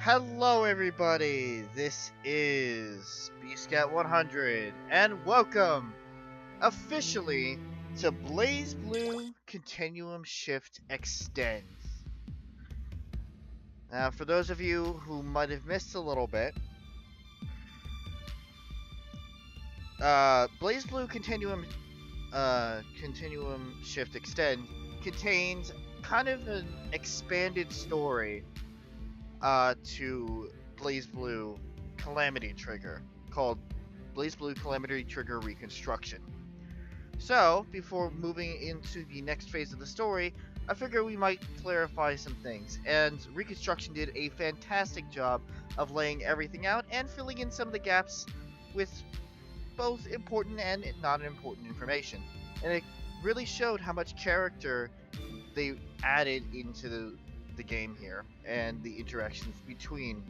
Hello everybody, this is BScat100 and welcome officially to BlazBlue Continuum Shift Extend. Now for those of you who might have missed a little bit, BlazBlue Continuum Shift Extend contains kind of an expanded story to BlazBlue Calamity Trigger called BlazBlue Calamity Trigger Reconstruction. So, before moving into the next phase of the story, I figure we might clarify some things, and Reconstruction did a fantastic job of laying everything out and filling in some of the gaps with both important and not important information. And it really showed how much character they added into the game here and the interactions between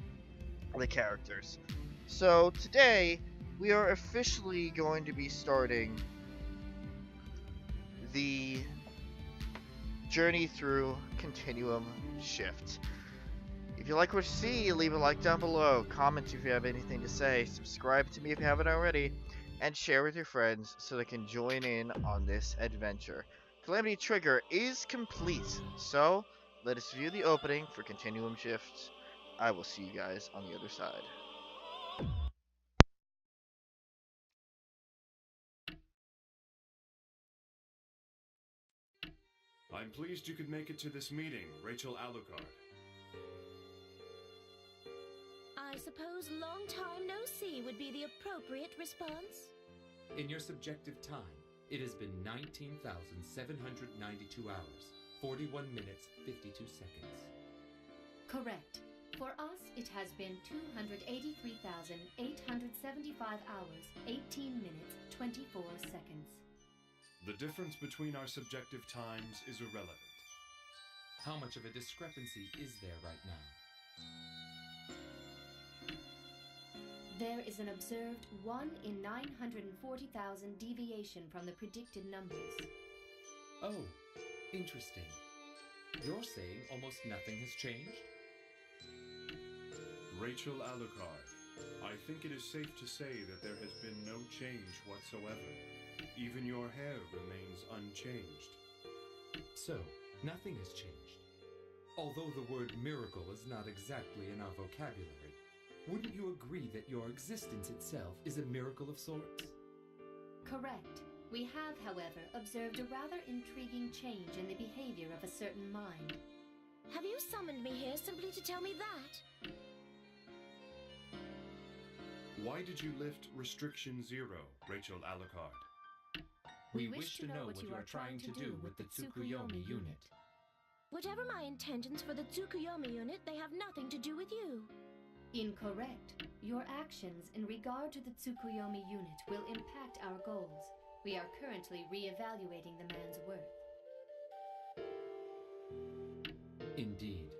the characters. So today we are officially going to be starting the journey through Continuum Shift. If you like what you see, leave a like down below, comment if you have anything to say, subscribe to me if you haven't already, and share with your friends so they can join in on this adventure. Calamity Trigger is complete, so let us view the opening for Continuum Shift. I will see you guys on the other side. I'm pleased you could make it to this meeting, Rachel Alucard. I suppose long time no see would be the appropriate response. In your subjective time, it has been 19,792 hours, 41 minutes, 52 seconds. Correct. For us, it has been 283,875 hours, 18 minutes, 24 seconds. The difference between our subjective times is irrelevant. How much of a discrepancy is there right now? There is an observed 1 in 940,000 deviation from the predicted numbers. Oh, interesting. You're saying almost nothing has changed? Rachel Alucard, I think it is safe to say that there has been no change whatsoever. Even your hair remains unchanged. So, nothing has changed. Although the word miracle is not exactly in our vocabulary, wouldn't you agree that your existence itself is a miracle of sorts? Correct. We have, however, observed a rather intriguing change in the behavior of a certain mind. Have you summoned me here simply to tell me that? Why did you lift Restriction 0, Rachel Alucard? We wish to know what you are trying to do with the Tsukuyomi unit. Whatever my intentions for the Tsukuyomi unit, they have nothing to do with you. Incorrect. Your actions in regard to the Tsukuyomi unit will impact our goals. We are currently re-evaluating the man's worth. Indeed.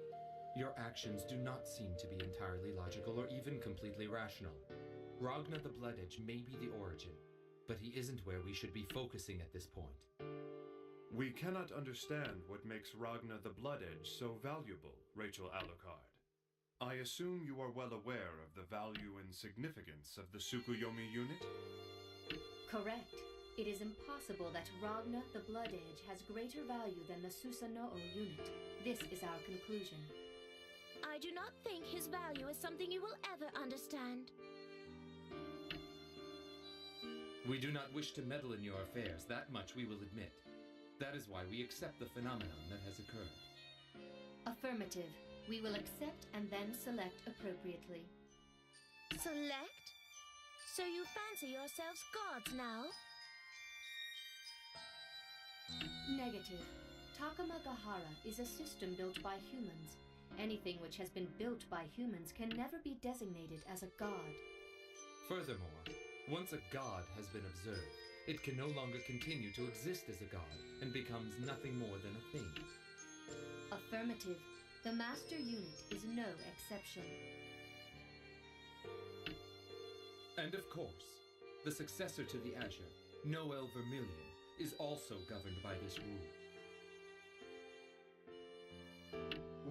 Your actions do not seem to be entirely logical or even completely rational. Ragna the Blood Edge may be the origin, but he isn't where we should be focusing at this point. We cannot understand what makes Ragna the Blood Edge so valuable, Rachel Alucard. I assume you are well aware of the value and significance of the Tsukuyomi unit? Correct. It is impossible that Ragna the Blood Edge has greater value than the Susanoo unit. This is our conclusion. I do not think his value is something you will ever understand. We do not wish to meddle in your affairs, that much we will admit. That is why we accept the phenomenon that has occurred. Affirmative. We will accept and then select appropriately. Select? So you fancy yourselves gods now? Negative. Takamagahara is a system built by humans. Anything which has been built by humans can never be designated as a god. Furthermore, once a god has been observed, it can no longer continue to exist as a god and becomes nothing more than a thing. Affirmative. The master unit is no exception. And of course, the successor to the Azure, Noel Vermilion, is also governed by this rule.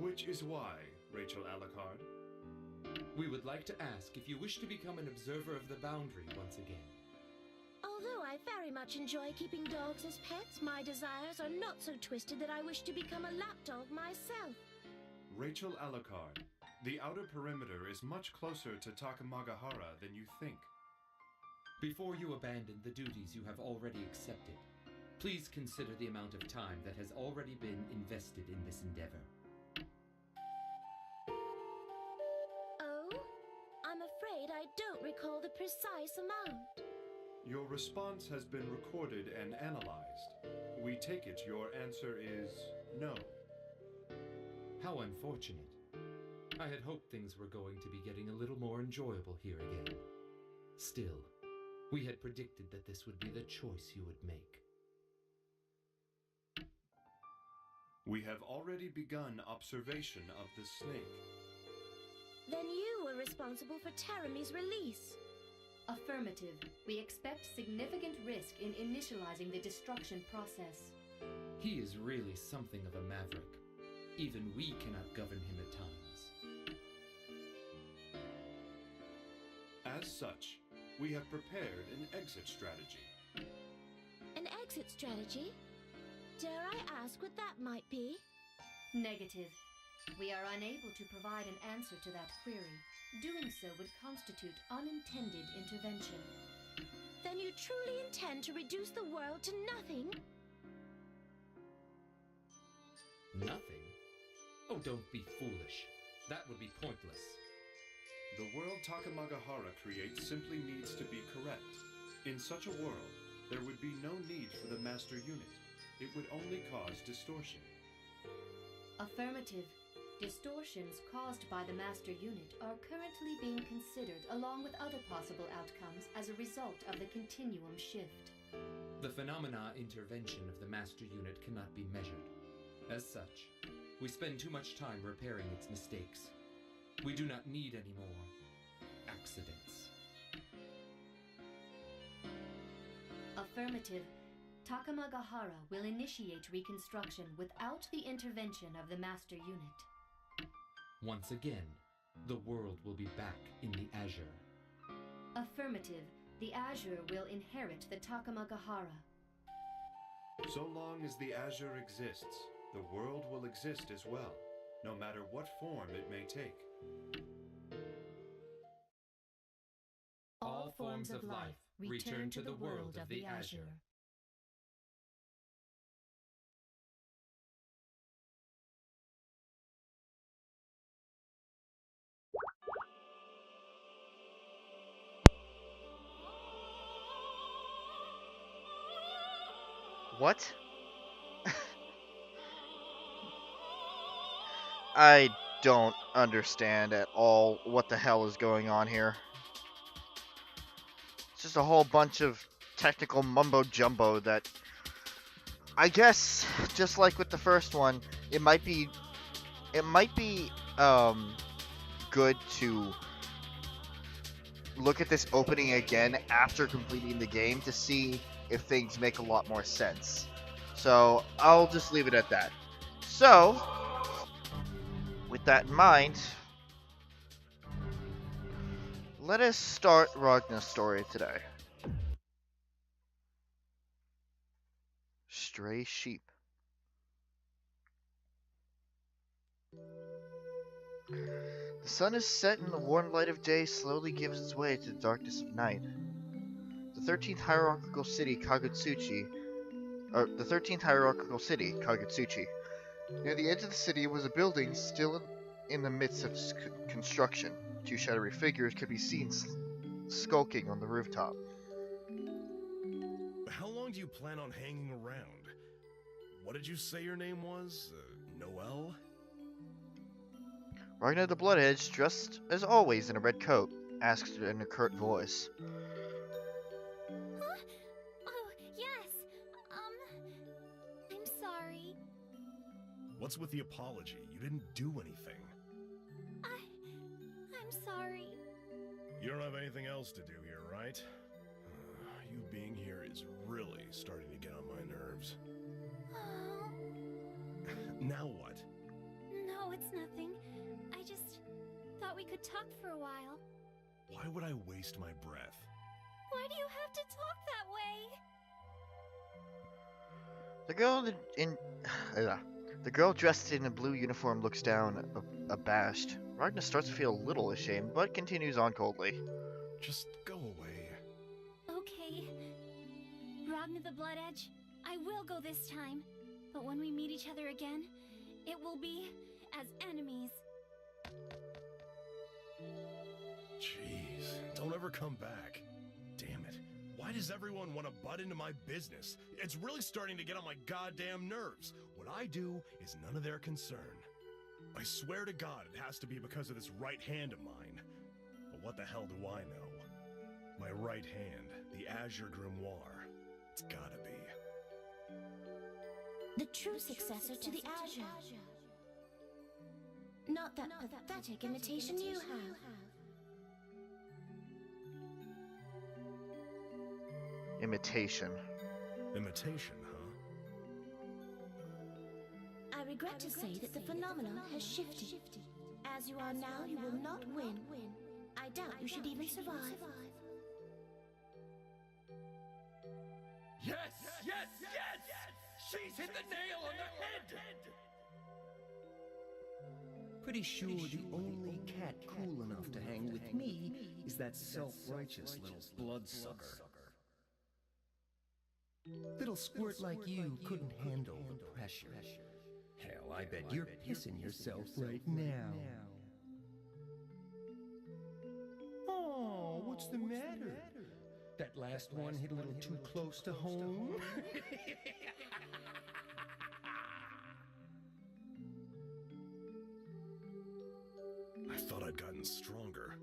Which is why, Rachel Alucard, We would like to ask if you wish to become an observer of the boundary once again. Although I very much enjoy keeping dogs as pets, my desires are not so twisted that I wish to become a lapdog myself. Rachel Alucard, the outer perimeter is much closer to Takamagahara than you think. Before you abandon the duties you have already accepted, please consider the amount of time that has already been invested in this endeavor. Oh? I'm afraid I don't recall the precise amount. Your response has been recorded and analyzed. We take it your answer is no. How unfortunate. I had hoped things were going to be getting a little more enjoyable here again. Still, we had predicted that this would be the choice you would make. We have already begun observation of the snake. Then you were responsible for Terami's release. Affirmative. We expect significant risk in initializing the destruction process. He is really something of a maverick. Even we cannot govern him at times. As such, we have prepared an exit strategy. An exit strategy? Dare I ask what that might be? Negative. We are unable to provide an answer to that query. Doing so would constitute unintended intervention. Then you truly intend to reduce the world to nothing? Nothing? Oh, don't be foolish. That would be pointless. The world Takamagahara creates simply needs to be correct. In such a world, there would be no need for the master unit. It would only cause distortion. Affirmative. Distortions caused by the master unit are currently being considered along with other possible outcomes as a result of the Continuum shift. The phenomena intervention of the master unit cannot be measured. As such, we spend too much time repairing its mistakes. We do not need any more accidents. Affirmative. Takamagahara will initiate reconstruction without the intervention of the master unit. Once again, the world will be back in the Azure. Affirmative. The Azure will inherit the Takamagahara. So long as the Azure exists, the world will exist as well, no matter what form it may take. All forms of life return to the world of the Azure. What? I don't understand at all what the hell is going on here. It's just a whole bunch of technical mumbo jumbo that I guess, just like with the first one, it might be good to look at this opening again after completing the game to see if things make a lot more sense. So I'll just leave it at that. So, with that in mind, let us start Ragna's story today. Stray sheep. The sun is set and the warm light of day slowly gives its way to the darkness of night. The 13th hierarchical city, Kagutsuchi. Near the edge of the city was a building still in the midst of construction. Two shadowy figures could be seen skulking on the rooftop. How long do you plan on hanging around? What did you say your name was? Noelle? Ragnar the Bloodedge, dressed as always in a red coat, asked in a curt voice. Huh? Oh, yes. I'm sorry. What's with the apology? You didn't do anything. I'm sorry. You don't have anything else to do here, right? You being here is really starting to get on my nerves. Oh. Now what? No, it's nothing. I just thought thought we could talk for a while. Why would I waste my breath? Why do you have to talk that way? The girl the girl dressed in a blue uniform looks down, abashed. Ragnar starts to feel a little ashamed, but continues on coldly. Just go away. Okay. Ragnar the Blood Edge, I will go this time. But when we meet each other again, it will be as enemies. Jeez, don't ever come back. Damn it. Why does everyone want to butt into my business? It's really starting to get on my goddamn nerves. What I do is none of their concern. I swear to God it has to be because of this right hand of mine. But what the hell do I know? My right hand, the Azure Grimoire. It's gotta be. The true successor to the Azure. Not that pathetic imitation you have. Imitation. Imitation, huh? I regret to say that the phenomenon has shifted. As you are now, you will not win. I doubt you should even survive. Yes! Yes! Yes! She's hit the nail on the head! Pretty sure the only cat cool enough to hang with me is that self-righteous little bloodsucker. Little squirt like you couldn't handle the pressure. Hell, I bet you're pissing yourself right now. Oh, what's the matter? That last one hit a little too close to home? I thought I'd gotten stronger.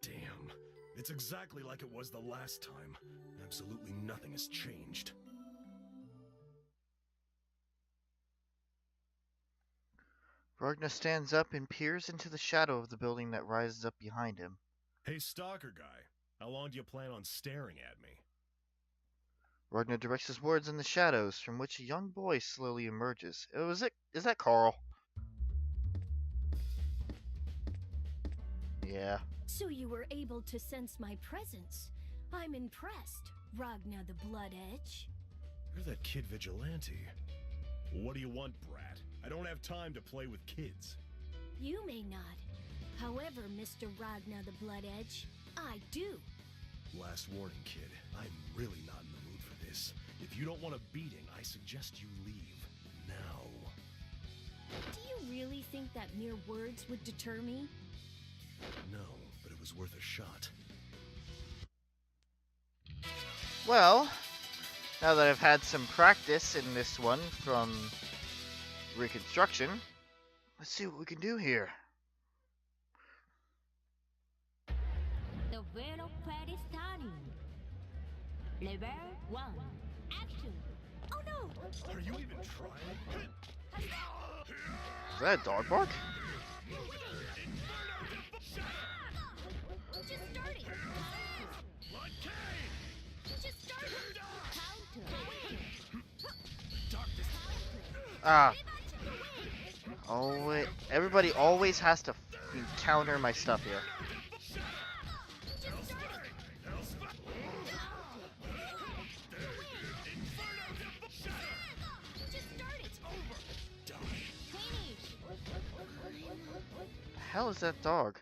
Damn. It's exactly like it was the last time. Absolutely nothing has changed. Ragnar stands up and peers into the shadow of the building that rises up behind him. Hey, stalker guy. How long do you plan on staring at me? Ragnar directs his words in the shadows, from which a young boy slowly emerges. Is that Carl? Yeah. So you were able to sense my presence. I'm impressed, Ragnar the Blood Edge. You're that kid vigilante. What do you want, brat? I don't have time to play with kids. You may not. However, Mr. Ragnar the Blood Edge, I do. Last warning, kid. I'm really not in the mood for this. If you don't want a beating, I suggest you leave. Now. Do you really think that mere words would deter me? No, but it was worth a shot. Well, now that I've had some practice in this one from Reconstruction, let's see what we can do here. The battle pad is starting. Level 1. Action! Oh no! Are you even trying? Is that a dog bark? Just started! Just started! Ah. Oh, wait. Everybody always has to counter my stuff here. The hell is that dog?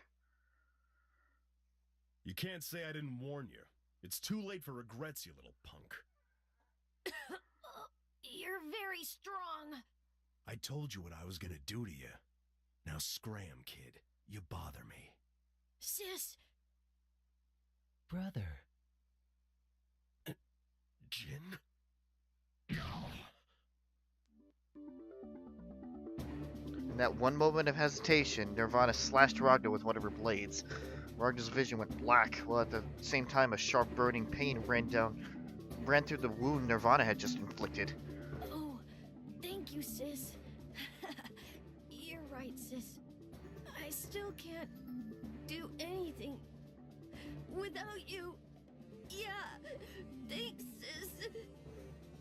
You can't say I didn't warn you. It's too late for regrets, you little punk. You're very strong. I told you what I was gonna do to you. Now scram, kid. You bother me. Sis. Brother. Jin? In that one moment of hesitation, Nirvana slashed Ragnar with one of her blades. Ragnar's vision went black, while at the same time a sharp burning pain ran through the wound Nirvana had just inflicted. Oh, thank you, sis. You're right, sis. I still can't do anything without you. Yeah, thanks, sis.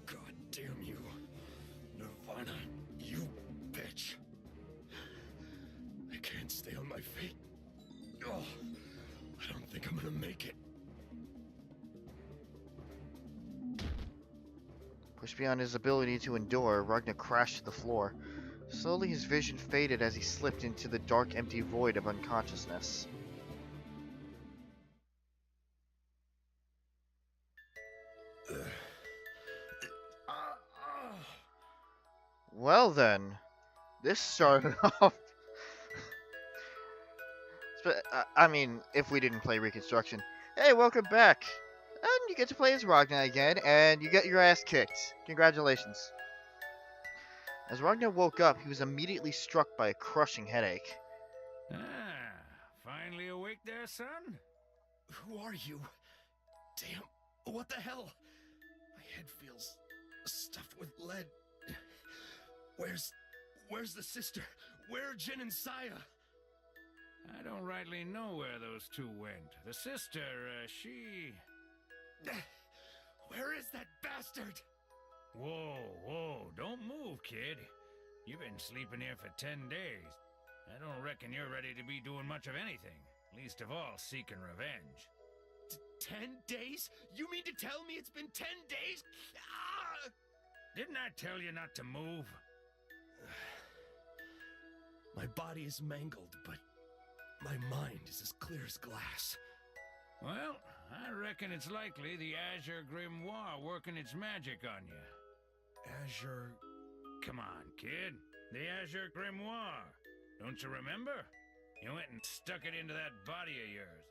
God damn you. Nirvana, you bitch. I can't can't stay on my feet. Oh, I don't think I'm gonna make it. Pushed beyond his ability to endure, Ragnar crashed to the floor. Slowly his vision faded as he slipped into the dark, empty void of unconsciousness. Well then, this started off... I mean, if we didn't play Reconstruction. Hey, welcome back! And you get to play as Ragnar again, and you get your ass kicked. Congratulations. As Ragnar woke up, he was immediately struck by a crushing headache. Ah, finally awake there, son? Who are you? Damn, what the hell? My head feels stuffed with lead. Where's the sister? Where are Jin and Saya? I don't rightly know where those two went. The sister, she... Where is that bastard? Whoa, don't move, kid. You've been sleeping here for 10 days. I don't reckon you're ready to be doing much of anything. Least of all, seeking revenge. 10 days? You mean to tell me it's been 10 days? Ah! Didn't I tell you not to move? My body is mangled, but my mind is as clear as glass. Well, I reckon it's likely the Azure Grimoire working its magic on you. Azure... Come on, kid. The Azure Grimoire. Don't you remember? You went and stuck it into that body of yours.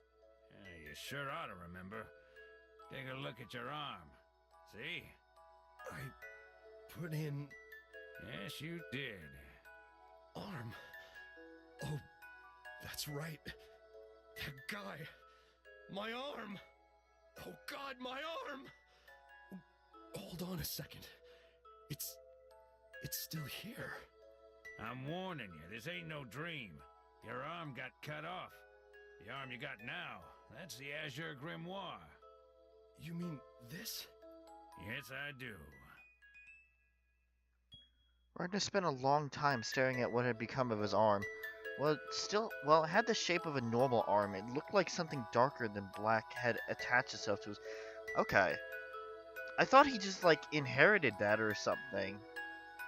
You sure ought to remember. Take a look at your arm. See? I put in... Yes, you did. Arm. Oh, that's right. That guy. My arm. Oh God, my arm. Hold on a second. It's still here. I'm warning you, this ain't no dream. Your arm got cut off. The arm you got now, that's the Azure Grimoire. You mean this? Yes, I do. Ragnar spent a long time staring at what had become of his arm. Well, it had the shape of a normal arm. It looked like something darker than black had attached itself to his... Okay. I thought he just, inherited that or something.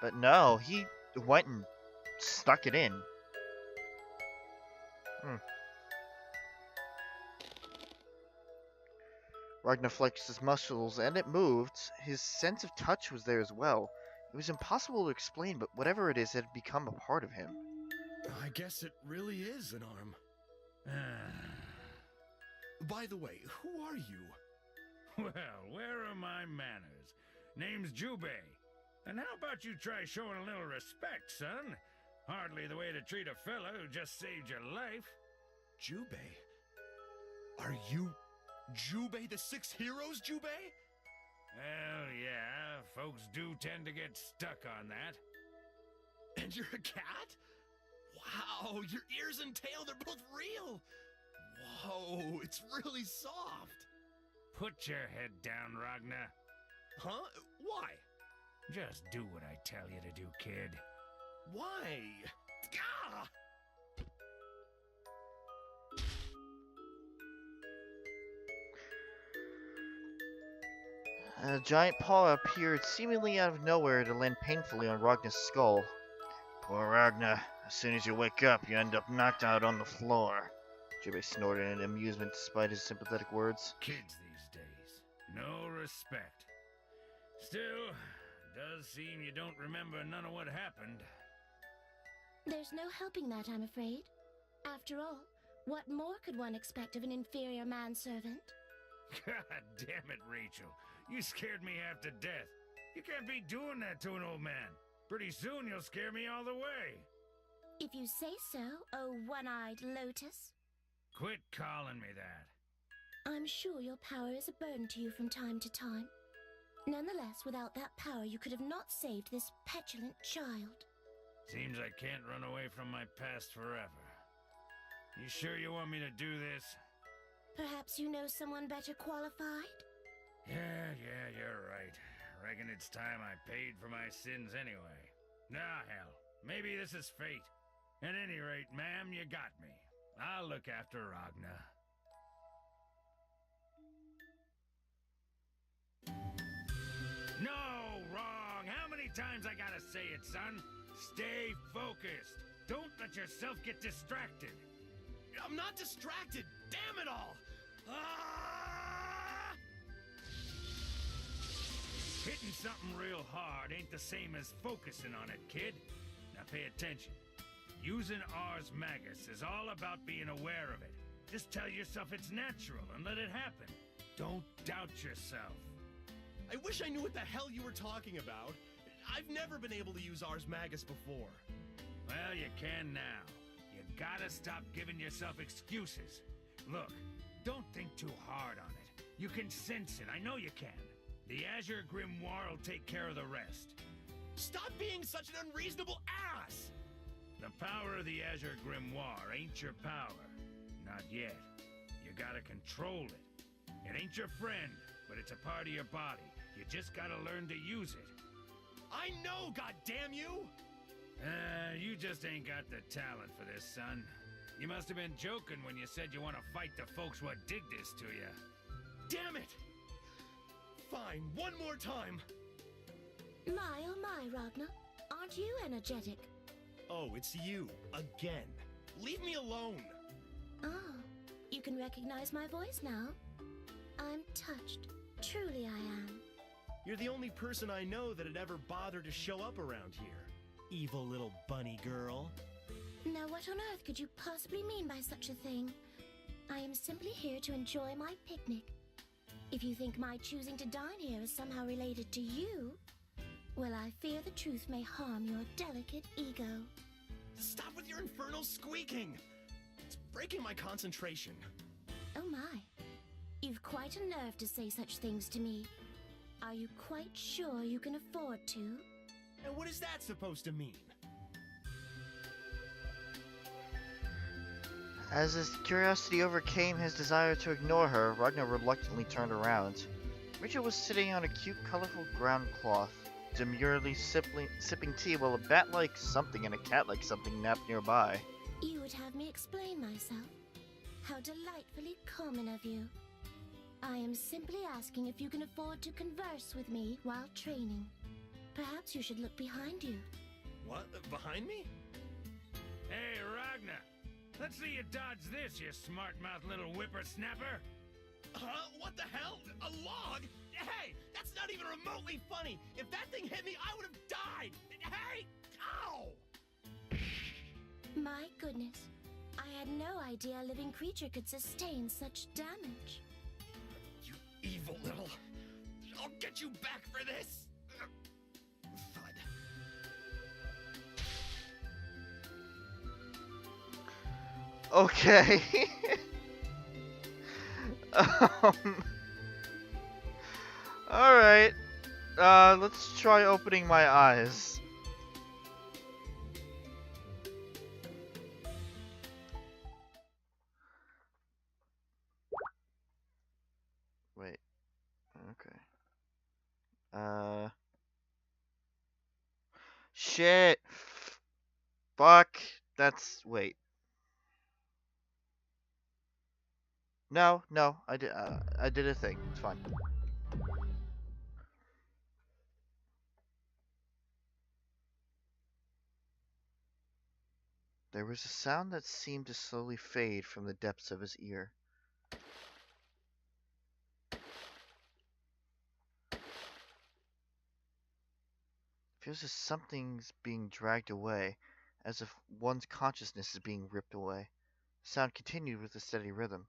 But no, he went and stuck it in. Ragnar flexed his muscles, and it moved. His sense of touch was there as well. It was impossible to explain, but whatever it is, it had become a part of him. I guess it really is an arm. By the way, who are you? Well, where are my manners? Name's Jubei. And how about you try showing a little respect, son? Hardly the way to treat a fella who just saved your life. Jubei? Are you Jubei the Six Heroes, Jubei? Well, yeah, folks do tend to get stuck on that. And you're a cat? Wow, your ears and tail, they're both real! Whoa, it's really soft! Put your head down, Ragnar. Huh? Why? Just do what I tell you to do, kid. Why? Ah! A giant paw appeared seemingly out of nowhere to land painfully on Ragnar's skull. Poor Ragnar. As soon as you wake up, you end up knocked out on the floor. Jubei snorted in amusement despite his sympathetic words. Kids these days. No respect. Still, does seem you don't remember none of what happened. There's no helping that, I'm afraid. After all, what more could one expect of an inferior manservant? God damn it, Rachel. You scared me half to death. You can't be doing that to an old man. Pretty soon you'll scare me all the way. If you say so, oh one-eyed lotus. Quit calling me that. I'm sure your power is a burden to you from time to time. Nonetheless, without that power, you could have not saved this petulant child. Seems I can't run away from my past forever. You sure you want me to do this? Perhaps you know someone better qualified? Yeah, you're right. Reckon it's time I paid for my sins anyway. Nah, hell. Maybe this is fate. At any rate, ma'am, you got me. I'll look after Ragna. No, wrong. How many times I gotta say it, son? Stay focused. Don't let yourself get distracted. I'm not distracted. Damn it all. Ah! Hitting something real hard ain't the same as focusing on it, kid. Now pay attention. Using Ars Magus is all about being aware of it. Just tell yourself it's natural and let it happen. Don't doubt yourself. I wish I knew what the hell you were talking about. I've never been able to use Ars Magus before. Well, you can now. You gotta stop giving yourself excuses. Look, don't think too hard on it. You can sense it, I know you can. The Azure Grimoire will take care of the rest. Stop being such an unreasonable ass! The power of the Azure Grimoire ain't your power. Not yet. You gotta control it. It ain't your friend, but it's a part of your body. You just gotta learn to use it. I know, goddamn you! You just ain't got the talent for this, son. You must have been joking when you said you want to fight the folks what did this to you. Damn it! Fine, one more time. My, oh my, Ragnar. Aren't you energetic? Oh, it's you. Again. Leave me alone. Oh, you can recognize my voice now. I'm touched. Truly I am. You're the only person I know that'd ever bother to show up around here. Evil little bunny girl. Now what on earth could you possibly mean by such a thing? I am simply here to enjoy my picnic. If you think my choosing to dine here is somehow related to you, well, I fear the truth may harm your delicate ego. Stop with your infernal squeaking! It's breaking my concentration. Oh my. You've quite a nerve to say such things to me. Are you quite sure you can afford to? And what is that supposed to mean? As his curiosity overcame his desire to ignore her, Ragnar reluctantly turned around. Rachel was sitting on a cute, colorful ground cloth, demurely sipping tea while a bat-like something and a cat-like something napped nearby. You would have me explain myself? How delightfully common of you. I am simply asking if you can afford to converse with me while training. Perhaps you should look behind you. What? Behind me? Hey, Ragnar! Let's see you dodge this, you smart-mouthed little whippersnapper! What the hell? A log? Hey, that's not even remotely funny! If that thing hit me, I would have died! Hey! Ow! My goodness. I had no idea a living creature could sustain such damage. You evil little... I'll get you back for this! Okay. Alright. Let's try opening my eyes. Wait. Okay. Shit. Fuck. Wait. No, I did a thing. It's fine. There was a sound that seemed to slowly fade from the depths of his ear. Feels as something's being dragged away, as if one's consciousness is being ripped away. The sound continued with a steady rhythm.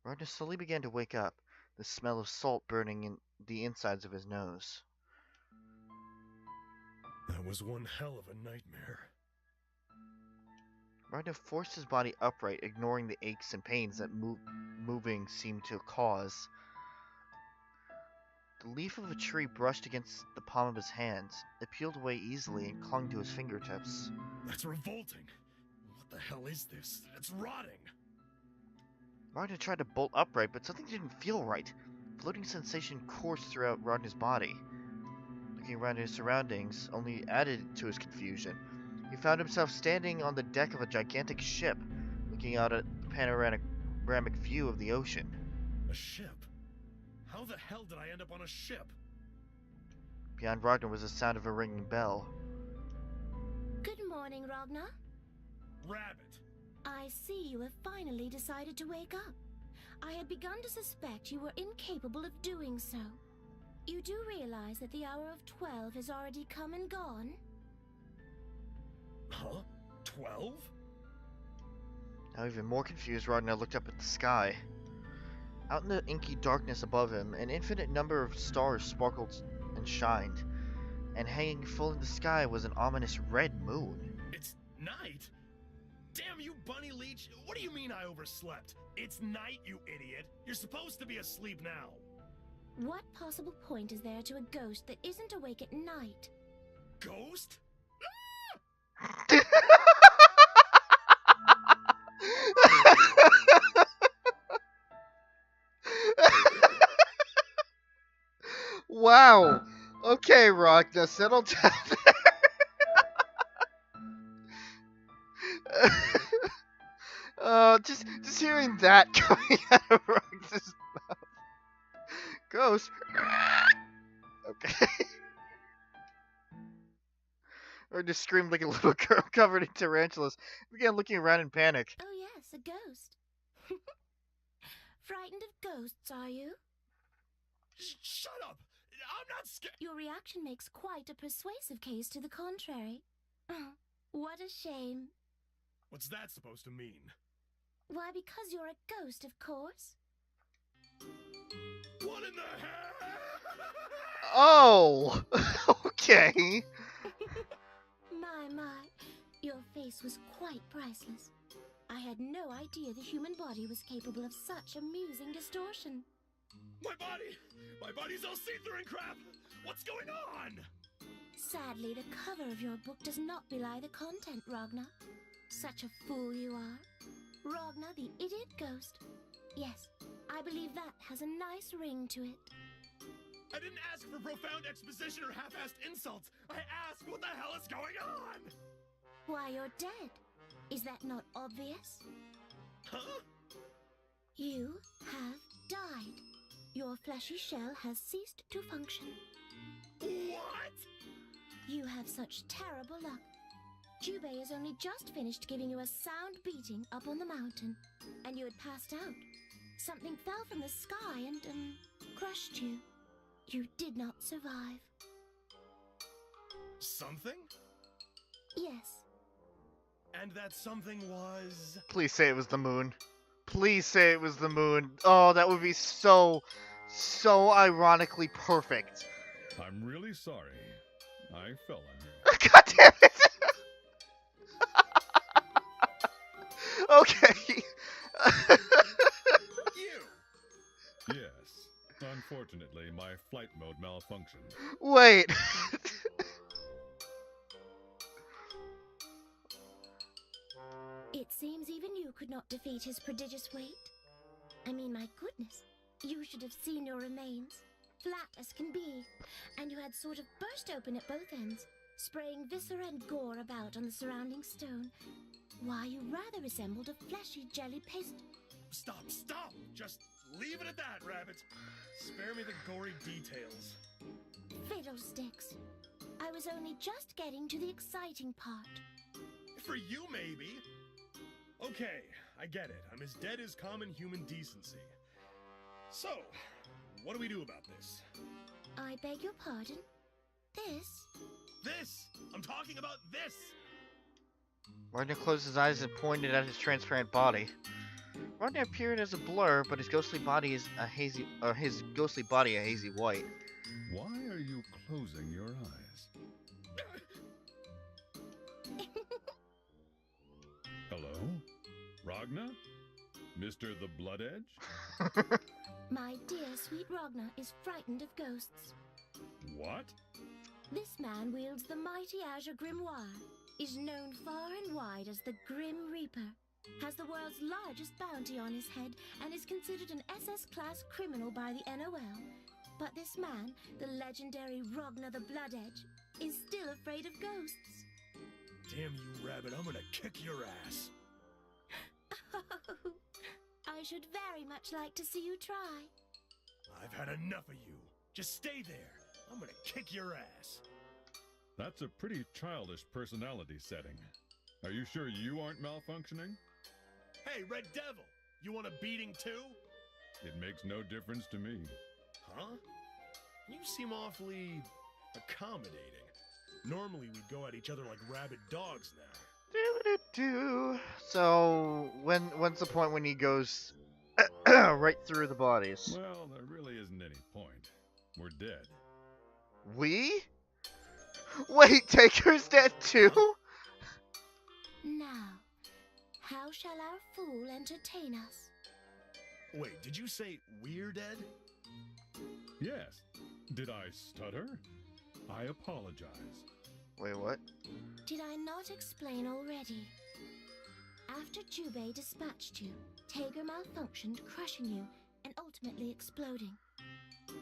Ragnar slowly began to wake up, the smell of salt burning in the insides of his nose. That was one hell of a nightmare. Ragnar forced his body upright, ignoring the aches and pains that moving seemed to cause. The leaf of a tree brushed against the palm of his hand. It peeled away easily and clung to his fingertips. That's revolting. What the hell is this? It's rotting. Ragnar tried to bolt upright, but something didn't feel right. Floating sensation coursed throughout Ragnar's body. Looking around his surroundings only added to his confusion. He found himself standing on the deck of a gigantic ship, looking out at the panoramic view of the ocean. A ship? How the hell did I end up on a ship? Beyond Ragnar was the sound of a ringing bell. Good morning, Ragnar. Rabbit! I see you have finally decided to wake up. I had begun to suspect you were incapable of doing so. You do realize that the hour of 12 has already come and gone? Huh? 12? Now even more confused, Ragnar looked up at the sky. Out in the inky darkness above him, an infinite number of stars sparkled and shined, and hanging full in the sky was an ominous red moon. It's night? Damn you, bunny leech! What do you mean I overslept? It's night, you idiot! You're supposed to be asleep now! What possible point is there to a ghost that isn't awake at night? Ghost? Wow! Okay, Ragnar, settle down there. Just hearing that coming out of Ragnar's mouth. Ghost. Okay. Or just screamed like a little girl covered in tarantulas. Began looking around in panic. Oh yes, a ghost. Frightened of ghosts, are you? Shut up! I'm not scared! Your reaction makes quite a persuasive case to the contrary. Oh, what a shame. What's that supposed to mean? Why, because you're a ghost, of course. What in the hell? Oh! Okay. My, your face was quite priceless. I had no idea the human body was capable of such amusing distortion. My body's all see-through and crap! What's going on? Sadly, the cover of your book does not belie the content, Ragnar. Such a fool you are. Ragnar the Idiot Ghost. Yes, I believe that has a nice ring to it. I didn't ask for profound exposition or half-assed insults. I asked what the hell is going on? Why, you're dead. Is that not obvious? Huh? You have died. Your fleshy shell has ceased to function. What? You have such terrible luck. Jubei has only just finished giving you a sound beating up on the mountain, and you had passed out. Something fell from the sky and, crushed you. You did not survive. Something? Yes. And that something was... Please say it was the moon. Please say it was the moon. Oh, that would be so ironically perfect. I'm really sorry. I fell on you. God damn it! Okay. You! Yes. Unfortunately, my flight mode malfunctioned. Wait. It seems even you could not defeat his prodigious weight. I mean, my goodness, you should have seen your remains, flat as can be, and you had sort of burst open at both ends, spraying viscera and gore about on the surrounding stone. Why, you rather resembled a fleshy jelly paste. Stop! Just leave it at that, Rabbit. Spare me the gory details. Fiddlesticks. I was only just getting to the exciting part. For you, maybe. Okay, I get it. I'm as dead as common human decency. So, what do we do about this? I beg your pardon? This! I'm talking about this! Ragnar closed his eyes and pointed at his transparent body. Ragnar appeared as a blur, but his ghostly body is a hazy white. Why are you closing your eyes? Hello? Ragnar? Mr. the Blood Edge? My dear sweet Ragnar is frightened of ghosts. What? This man wields the mighty Azure Grimoire, is known far and wide as the Grim Reaper, has the world's largest bounty on his head, and is considered an SS-class criminal by the NOL. But this man, the legendary Ragnar the Blood Edge, is still afraid of ghosts. damn you, Rabbit, I'm gonna kick your ass. I should very much like to see you try. I've had enough of you. Just stay there. I'm gonna kick your ass. That's a pretty childish personality setting. Are you sure you aren't malfunctioning? Hey, Red Devil, you want a beating too? It makes no difference to me. Huh? You seem awfully accommodating. Normally we'd go at each other like rabid dogs now. So, when's the point when he goes right through the bodies? Well, there really isn't any point. We're dead. We? Wait, Taker's dead too? Now, how shall our fool entertain us? Wait, did you say we're dead? Yes. Did I stutter? I apologize. Wait, what? Did I not explain already? After Jubei dispatched you, Tager malfunctioned, crushing you, and ultimately exploding.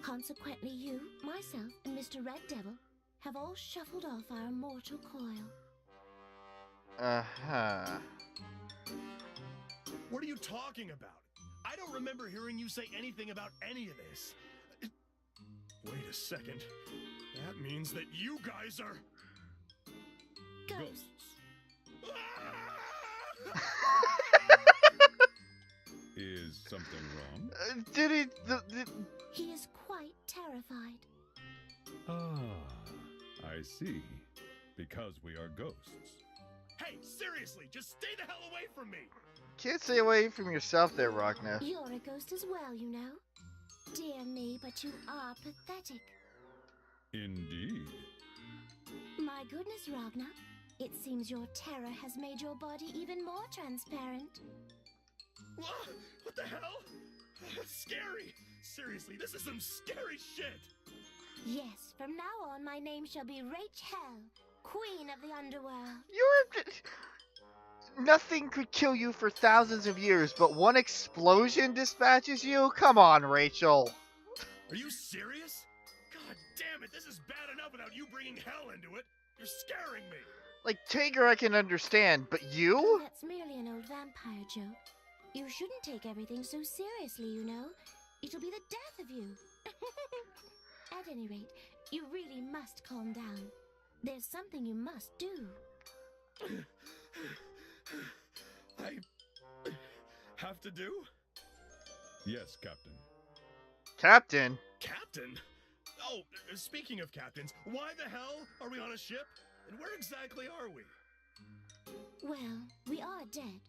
Consequently, you, myself, and Mr. Red Devil have all shuffled off our mortal coil. Uh-huh. What are you talking about? I don't remember hearing you say anything about any of this. Wait a second. That means that you guys are... Ghosts. Is something wrong? Did he... He is quite terrified. Ah, I see. Because we are ghosts. Hey, seriously, just stay the hell away from me! Can't stay away from yourself there, Ragnar. You're a ghost as well, you know. Dear me, but you are pathetic. Indeed. My goodness, Ragnar. It seems your terror has made your body even more transparent. What the hell? That's scary! Seriously, this is some scary shit! Yes, from now on my name shall be Rachel, Queen of the Underworld. You're... Nothing could kill you for thousands of years, but one explosion dispatches you? Come on, Rachel. Are you serious? God damn it, this is bad enough without you bringing hell into it. You're scaring me. Like, Tager I can understand, but you? Oh, that's merely an old vampire joke. You shouldn't take everything so seriously, you know. It'll be the death of you. At any rate, you really must calm down. There's something you must do. I have to do? Yes, Captain. Captain? Captain? Oh, speaking of captains, why the hell are we on a ship? And where exactly are we? Well, we are dead.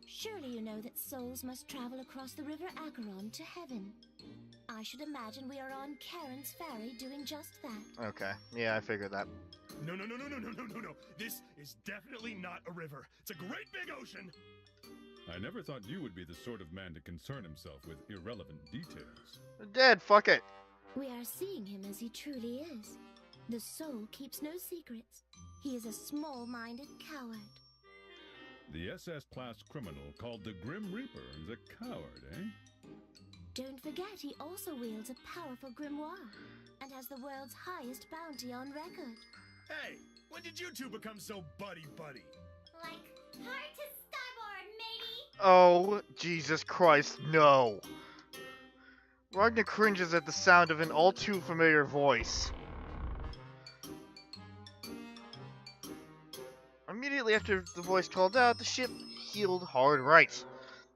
Surely you know that souls must travel across the river Acheron to heaven. I should imagine we are on Karen's ferry doing just that. Okay, yeah, I figured that. No. This is definitely not a river. It's a great big ocean. I never thought you would be the sort of man to concern himself with irrelevant details. Dead, fuck it. We are seeing him as he truly is. The soul keeps no secrets. He is a small-minded coward. The SS-class criminal called the Grim Reaper is a coward, eh? Don't forget he also wields a powerful grimoire and has the world's highest bounty on record. Hey, when did you two become so buddy-buddy? Like, hard to starboard, matey! Oh, Jesus Christ, no. Ragnar cringes at the sound of an all-too-familiar voice. Immediately after the voice called out, the ship heeled hard right.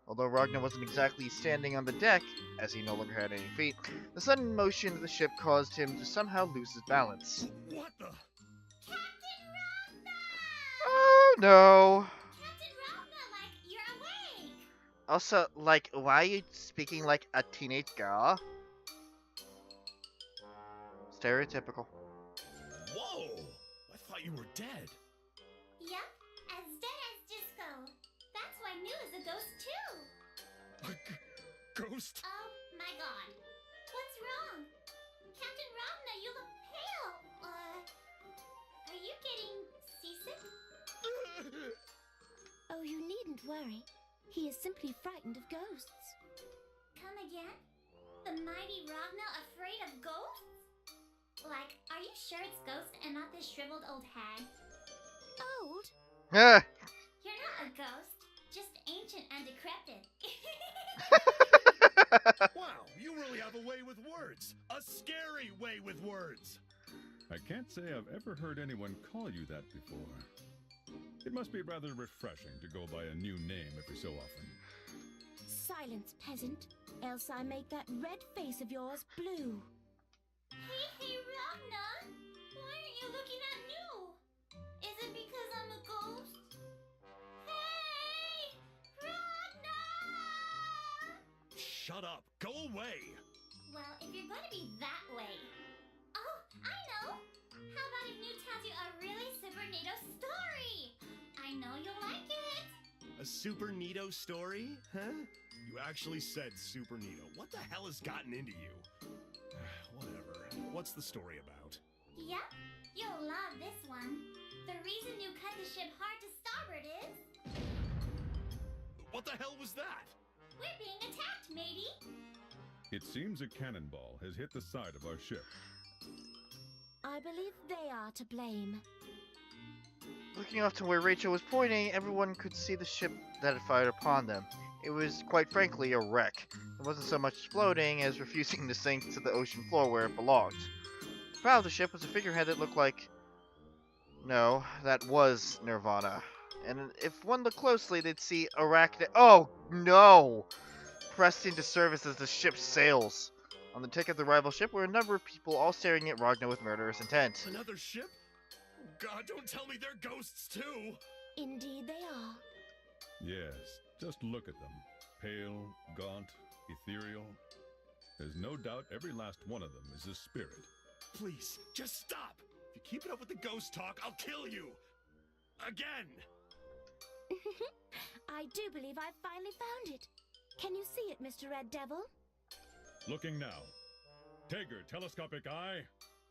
Although Ragnar wasn't exactly standing on the deck, as he no longer had any feet, the sudden motion of the ship caused him to somehow lose his balance. What the? Captain Ragnar! Oh no. Captain Ragnar, like, you're awake! Also, like, why are you speaking like a teenage girl? Stereotypical. Whoa! I thought you were dead. Yep, as dead as disco. That's why New is a ghost too. Ghost? Oh my god. What's wrong? Captain Ragnar, you look pale. Are you getting seasick? Oh, you needn't worry. He is simply frightened of ghosts. Come again? The mighty Ragnar afraid of ghosts? Like, are you sure it's ghosts and not this shriveled old hag? Old? Ah. You're not a ghost, just ancient and decrepit. Wow, you really have a way with words. A scary way with words. I can't say I've ever heard anyone call you that before. It must be rather refreshing to go by a new name every so often. Silence, peasant, else I make that red face of yours blue. Hey, Ragna! Why aren't you looking at New? Is it because I'm a ghost? Hey! Ragna! Shut up. Go away. Well, if you're going to be that way... Oh, I know! How about if New tells you a really super neato story? I know you'll like it! A super neato story? Huh? You actually said super neato. What the hell has gotten into you? Whatever. What's the story about? Yep, you'll love this one. The reason you cut the ship hard to starboard is... What the hell was that? We're being attacked, matey! It seems a cannonball has hit the side of our ship. I believe they are to blame. Looking off to where Rachel was pointing, everyone could see the ship that had fired upon them. It was, quite frankly, a wreck. It wasn't so much floating as refusing to sink to the ocean floor where it belonged. The prow of the ship was a figurehead that looked like... No, that was Nirvana. And if one looked closely, they'd see Arachne... Oh, no! Pressed into service as the ship's sails. On the deck of the rival ship were a number of people all staring at Ragna with murderous intent. Another ship? Oh God, don't tell me they're ghosts too! Indeed they are. Yes, just look at them. Pale, gaunt, ethereal. There's no doubt every last one of them is a spirit. Please, just stop! If you keep it up with the ghost talk, I'll kill you! Again! I do believe I've finally found it. Can you see it, Mr. Red Devil? Looking now. Tager, telescopic eye,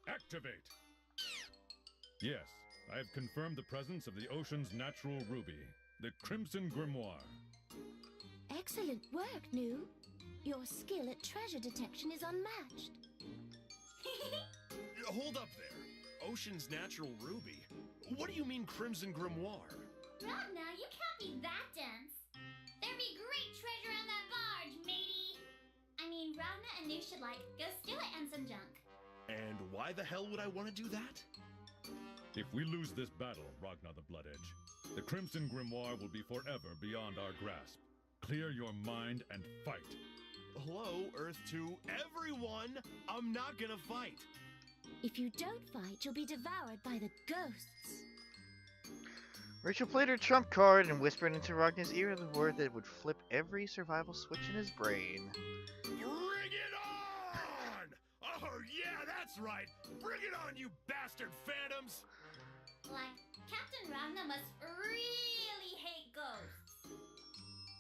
activate! Yes, I have confirmed the presence of the ocean's natural ruby, the Crimson Grimoire. Excellent work, New. Your skill at treasure detection is unmatched. Hold up there. Ocean's natural ruby? What do you mean Crimson Grimoire? Ragna, you can't be that dense. There'd be great treasure on that barge, matey. I mean, Ragna and New should, go steal it and some junk. And why the hell would I want to do that? If we lose this battle, Ragna the Blood Edge, the Crimson Grimoire will be forever beyond our grasp. Clear your mind and fight. Hello, Earth 2. Everyone! I'm not gonna fight. If you don't fight, you'll be devoured by the ghosts. Rachel played her trump card and whispered into Ragna's ear the word that would flip every survival switch in his brain. Bring it on! Oh, yeah, that's right! Bring it on, you bastard phantoms! Captain Ragna must really hate ghosts.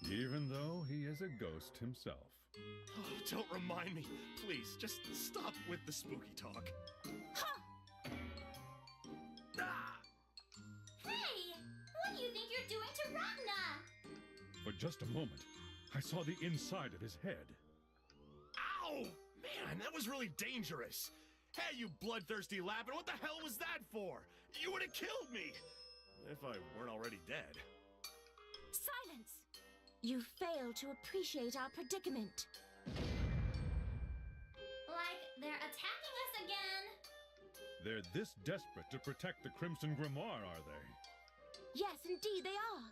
Even though he is a ghost himself. Oh, don't remind me. Please, just stop with the spooky talk. Ah! Hey! What do you think you're doing to Ragna? For just a moment, I saw the inside of his head. Ow! Man, that was really dangerous. Hey, you bloodthirsty Lapin, what the hell was that for? You would have killed me! If I weren't already dead. Silence! You fail to appreciate our predicament. They're attacking us again. They're this desperate to protect the Crimson Grimoire, are they? Yes, indeed they are.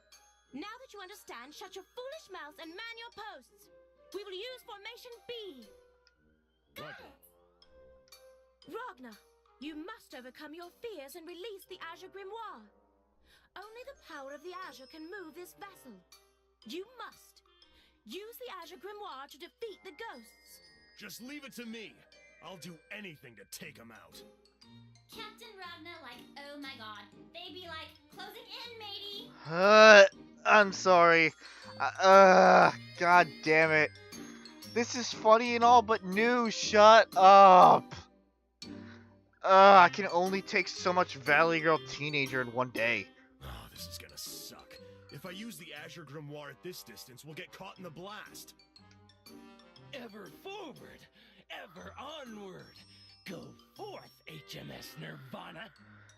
Now that you understand, shut your foolish mouth and man your posts. We will use formation B. Ragna. Ragna, you must overcome your fears and release the Azure Grimoire. Only the power of the Azure can move this vessel. You must. Use the Azure Grimoire to defeat the ghosts. Just leave it to me. I'll do anything to take them out. Captain Ragna, oh my god. They be closing in, matey. I'm sorry. God damn it. This is funny and all, but New, shut up. I can only take so much Valley Girl Teenager in one day. Oh, this is gonna suck. If I use the Azure Grimoire at this distance, we'll get caught in the blast. Ever forward, ever onward. Go forth, HMS Nirvana.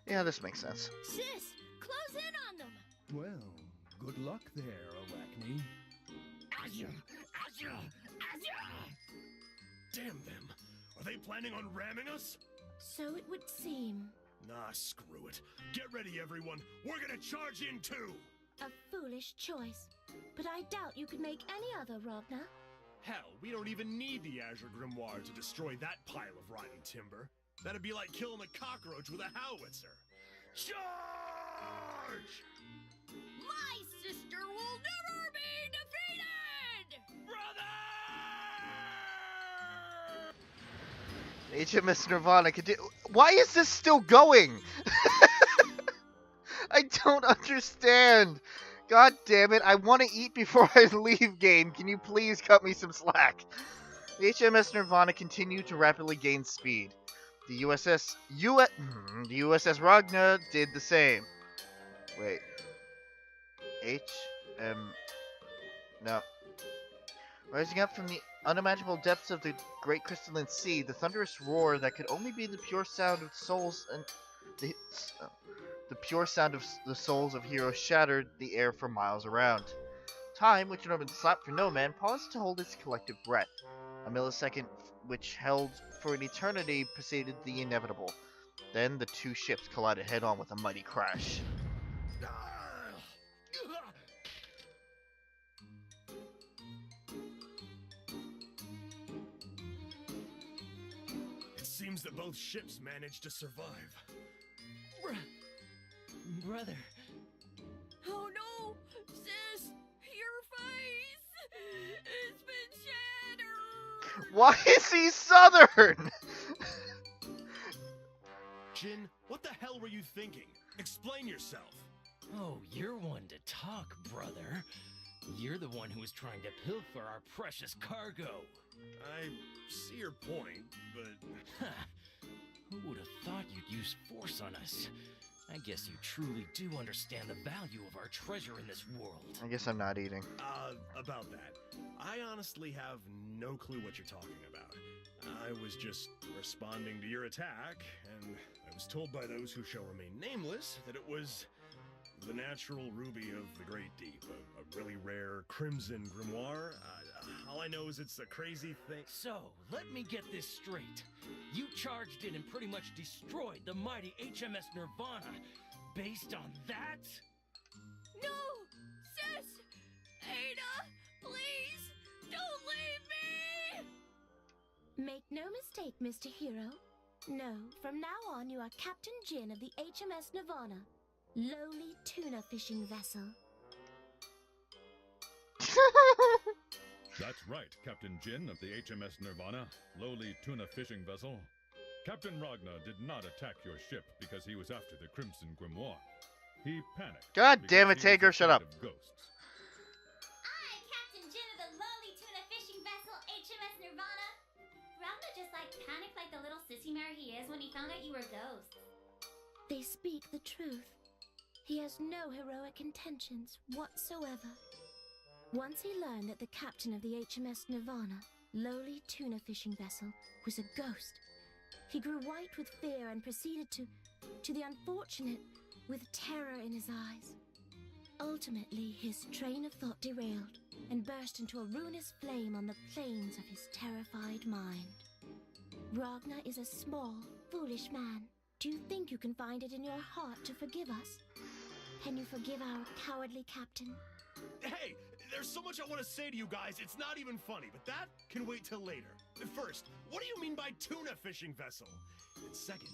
Yeah, this makes sense. Sis, close in on them. Well, good luck there, Arachne. Damn them. Are they planning on ramming us? So it would seem. Nah, screw it. Get ready, everyone. We're gonna charge in too! A foolish choice. But I doubt you could make any other, Ragnar. Hell, we don't even need the Azure Grimoire to destroy that pile of rotten timber. That'd be like killing a cockroach with a howitzer. Charge! My sister will never be defeated! Brother! HMS Nirvana continue. Why is this still going? I don't understand. God damn it, I want to eat before I leave, game. Can you please cut me some slack? The HMS Nirvana continued to rapidly gain speed. The USS Ragnar did the same. Wait. No. Rising up from the unimaginable depths of the great crystalline sea, the thunderous roar that could only be the pure sound of souls and the pure sound of the souls of heroes shattered the air for miles around. Time, which had been slapped for no man, paused to hold its collective breath. A millisecond, which held for an eternity, preceded the inevitable. Then the two ships collided head-on with a mighty crash. It seems that both ships managed to survive. Brother. Oh no! Sis! Your face! It's been shattered! Why is he Southern? Jin, what the hell were you thinking? Explain yourself. Oh, you're one to talk, brother. You're the one who was trying to pilfer our precious cargo. I see your point, but... Who would have thought you'd use force on us? I guess you truly do understand the value of our treasure in this world. I guess I'm not eating. About that. I honestly have no clue what you're talking about. I was just responding to your attack, and I was told by those who shall remain nameless that it was the natural ruby of the Great Deep, a really rare crimson grimoire. All I know is it's a crazy thing. So, let me get this straight. You charged in and pretty much destroyed the mighty HMS Nirvana based on that? No! Sis! Ada! Please! Don't leave me! Make no mistake, Mr. Hero. No, from now on you are Captain Jin of the HMS Nirvana. Lowly tuna fishing vessel. That's right, Captain Jin of the HMS Nirvana, lowly tuna fishing vessel. Captain Ragnar did not attack your ship because he was after the Crimson Grimoire. He panicked. God damn it, because he was Taker, shut up. afraid of ghosts. I'm Captain Jin of the lowly tuna fishing vessel HMS Nirvana. Ragnar just panicked like the little sissy mare he is when he found out you were ghosts. They speak the truth. He has no heroic intentions whatsoever. Once he learned that the captain of the HMS Nirvana, lowly tuna fishing vessel, was a ghost, he grew white with fear and proceeded to the unfortunate with terror in his eyes. Ultimately, his train of thought derailed and burst into a ruinous flame on the plains of his terrified mind. Ragnar is a small, foolish man. Do you think you can find it in your heart to forgive us? Can you forgive our cowardly captain? Hey, there's so much I want to say to you guys, it's not even funny, but that can wait till later. First, what do you mean by tuna fishing vessel? And second,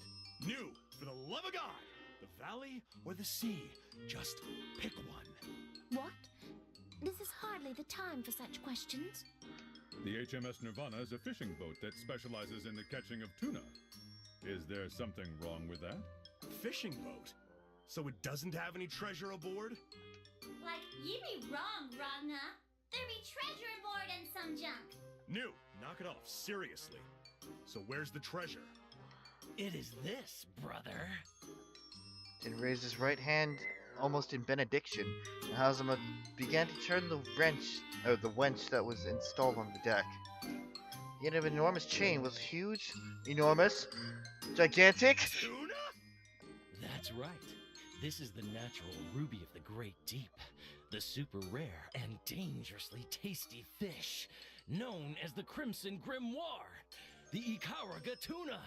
new, for the love of God, the valley or the sea? Just pick one. What? This is hardly the time for such questions. The HMS Nirvana is a fishing boat that specializes in the catching of tuna. Is there something wrong with that? Fishing boat? So it doesn't have any treasure aboard? You be wrong, Ragnar. There be treasure aboard and some junk. New, knock it off, seriously. So where's the treasure? It is this, brother. Jin raised his right hand almost in benediction, and Hazama began to turn the wench that was installed on the deck. He had an enormous chain, was huge, enormous, gigantic. Tuna? That's right. This is the natural ruby of the Great Deep, the super rare and dangerously tasty fish, known as the Crimson Grimoire, the Ikaraga tuna.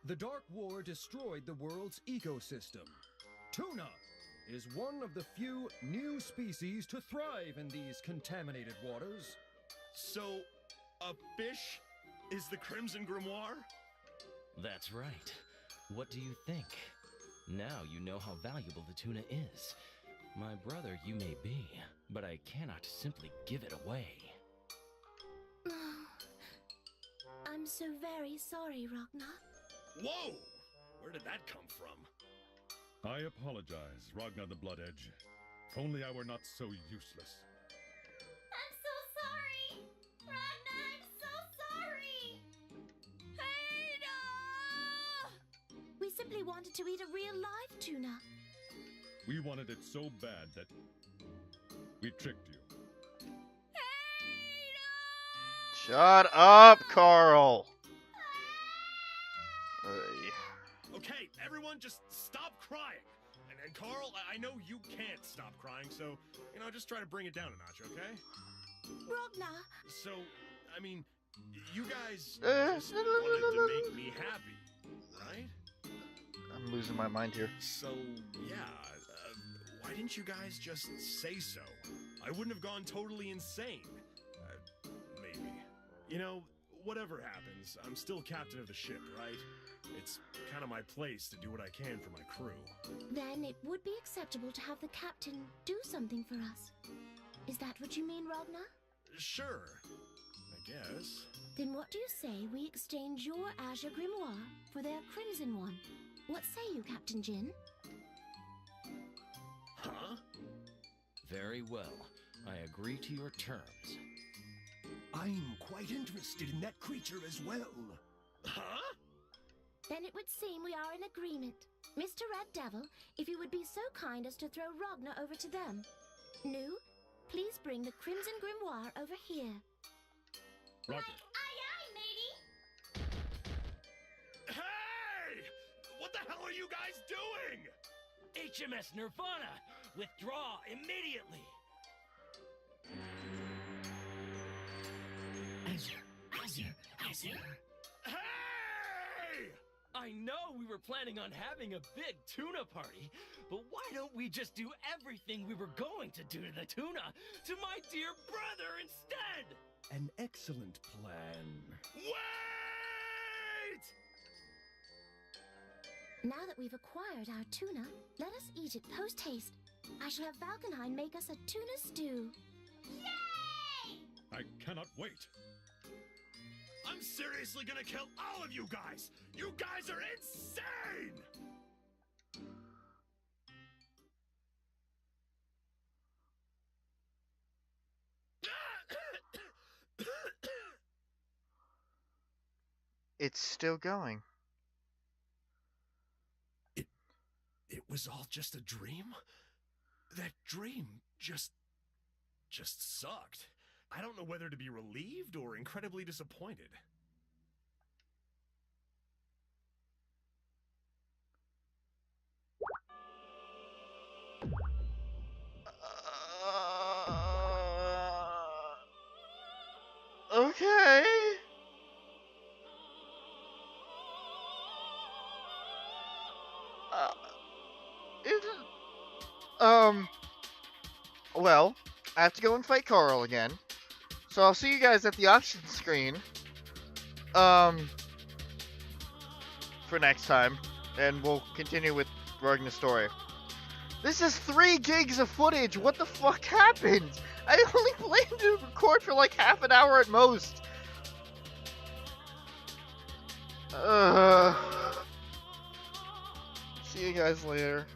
The Dark War destroyed the world's ecosystem. Tuna is one of the few new species to thrive in these contaminated waters. So, a fish is the Crimson Grimoire? That's right. What do you think? Now you know how valuable the tuna is. My brother you may be, but I cannot simply give it away. I'm so very sorry, Ragnar. Whoa! Where did that come from? I apologize, Ragnar the Blood Edge. If only I were not so useless. I'm so sorry! Ragnar, I'm so sorry! Ada! We simply wanted to eat a real live tuna. We wanted it so bad that we tricked you. Shut up, Carl! Okay, everyone just stop crying. And Carl, I know you can't stop crying, so, just try to bring it down a notch, okay? Ragnar! So, I mean, you guys just wanted to make me happy, right? I'm losing my mind here. So, yeah, why didn't you guys just say so? I wouldn't have gone totally insane. Maybe. Whatever happens, I'm still captain of the ship, right? It's kind of my place to do what I can for my crew. Then it would be acceptable to have the captain do something for us. Is that what you mean, Ragnar? Sure, I guess. Then what do you say we exchange your Azure Grimoire for their Crimson one? What say you, Captain Jin? Huh? Very well. I agree to your terms. I'm quite interested in that creature as well. Huh? Then it would seem we are in agreement. Mr. Red Devil, if you would be so kind as to throw Ragnar over to them. Nu, please bring the Crimson Grimoire over here. Roger. Aye, aye, matey! Hey! What the hell are you guys doing? HMS Nirvana! Withdraw immediately! Azure. Hey! I know we were planning on having a big tuna party, but why don't we just do everything we were going to do to the tuna to my dear brother instead? An excellent plan. Wait! Now that we've acquired our tuna, let us eat it post-haste. I shall have Valkenheim make us a tuna stew. Yay! I cannot wait. I'm seriously gonna kill all of you guys! You guys are insane! It's still going. It was all just a dream? That dream just sucked. I don't know whether to be relieved or incredibly disappointed. Okay. Well, I have to go and fight Carl again. So I'll see you guys at the options screen. For next time. And we'll continue with Ragnar's story. This is 3 gigs of footage. What the fuck happened? I only planned to record for like half an hour at most. See you guys later.